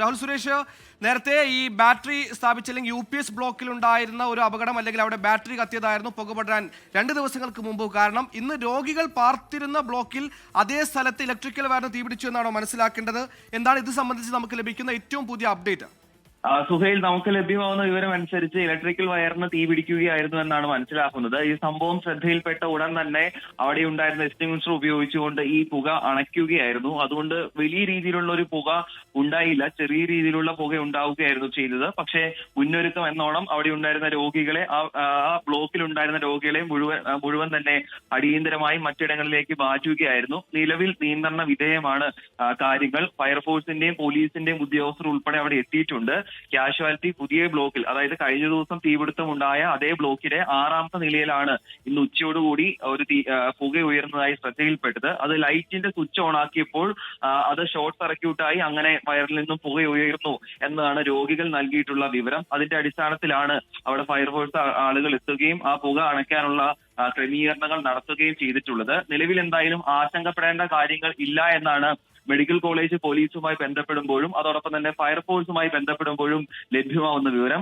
രാഹുൽ സുരേഷ്, നേരത്തെ ഈ ബാറ്ററി സ്ഥാപിച്ച അല്ലെങ്കിൽ UPS ബ്ലോക്കിൽ ഉണ്ടായിരുന്ന ഒരു അപകടം അല്ലെങ്കിൽ അവിടെ ബാറ്ററി കത്തിയതായിരുന്നു പുകപടരാൻ 2 ദിവസങ്ങൾക്ക് മുമ്പ് കാരണം. ഇന്ന് രോഗികൾ പാർത്തിരുന്ന ബ്ലോക്കിൽ അതേ സ്ഥലത്ത് ഇലക്ട്രിക്കൽ വയറിന് തീപിടിച്ചു എന്നാണോ മനസ്സിലാക്കേണ്ടത്? എന്താണ് ഇത് സംബന്ധിച്ച് നമുക്ക് ലഭിക്കുന്ന ഏറ്റവും പുതിയ അപ്ഡേറ്റ്? സുഹൈൽ, നമുക്ക് ലഭ്യമാവുന്ന വിവരം അനുസരിച്ച് ഇലക്ട്രിക്കൽ വയറിന് തീ പിടിക്കുകയായിരുന്നു എന്നാണ് മനസ്സിലാക്കുന്നത്. ഈ സംഭവം ശ്രദ്ധയിൽപ്പെട്ട ഉടൻ തന്നെ അവിടെ ഉണ്ടായിരുന്ന എക്സ്റ്റിംഗ്വിഷർ ഉപയോഗിച്ചുകൊണ്ട് ഈ പുക അണയ്ക്കുകയായിരുന്നു. അതുകൊണ്ട് വലിയ രീതിയിലുള്ള ഒരു പുക ഉണ്ടായില്ല, ചെറിയ രീതിയിലുള്ള പുക ഉണ്ടാവുകയായിരുന്നു ചെയ്തത്. പക്ഷേ മുന്നൊരുക്കം എന്നോണം അവിടെ ഉണ്ടായിരുന്ന രോഗികളെ ആ ബ്ലോക്കിൽ ഉണ്ടായിരുന്ന രോഗികളെ മുഴുവൻ തന്നെ അടിയന്തരമായി മറ്റിടങ്ങളിലേക്ക് മാറ്റുകയായിരുന്നു. നിലവിൽ നിയന്ത്രണ വിധേയമാണ് കാര്യങ്ങൾ. ഫയർഫോഴ്സിന്റെയും പോലീസിന്റെയും ഉദ്യോഗസ്ഥർ ഉൾപ്പെടെ അവിടെ എത്തിയിട്ടുണ്ട്. കാഷ്വാലിറ്റി പുതിയ ബ്ലോക്കിൽ, അതായത് കഴിഞ്ഞ ദിവസം തീപിടുത്തമുണ്ടായ അതേ ബ്ലോക്കിലെ 6ാമത്തെ നിലയിലാണ് ഇന്ന് ഉച്ചയോടുകൂടി ഒരു പുക ഉയർന്നതായി ശ്രദ്ധയിൽപ്പെട്ടത്. അത് ലൈറ്റിന്റെ സ്വിച്ച് ഓൺ ആക്കിയപ്പോൾ അത് ഷോർട്ട് സർക്യൂട്ടായി അങ്ങനെ വയറിൽ നിന്നും പുക ഉയർന്നു എന്നതാണ് രോഗികൾ നൽകിയിട്ടുള്ള വിവരം. അതിന്റെ അടിസ്ഥാനത്തിലാണ് അവിടെ ഫയർഫോഴ്സ് ആളുകൾ എത്തുകയും ആ പുക അണയ്ക്കാനുള്ള ക്രമീകരണങ്ങൾ നടത്തുകയും ചെയ്തിട്ടുള്ളത്. നിലവിൽ എന്തായാലും ആശങ്കപ്പെടേണ്ട കാര്യങ്ങൾ ഇല്ല എന്നാണ് മെഡിക്കൽ കോളേജ് പോലീസുമായി ബന്ധപ്പെടുമ്പോഴും അതോടൊപ്പം തന്നെ ഫയർഫോഴ്സുമായി ബന്ധപ്പെടുമ്പോഴും ലഭ്യമാവുന്ന വിവരം.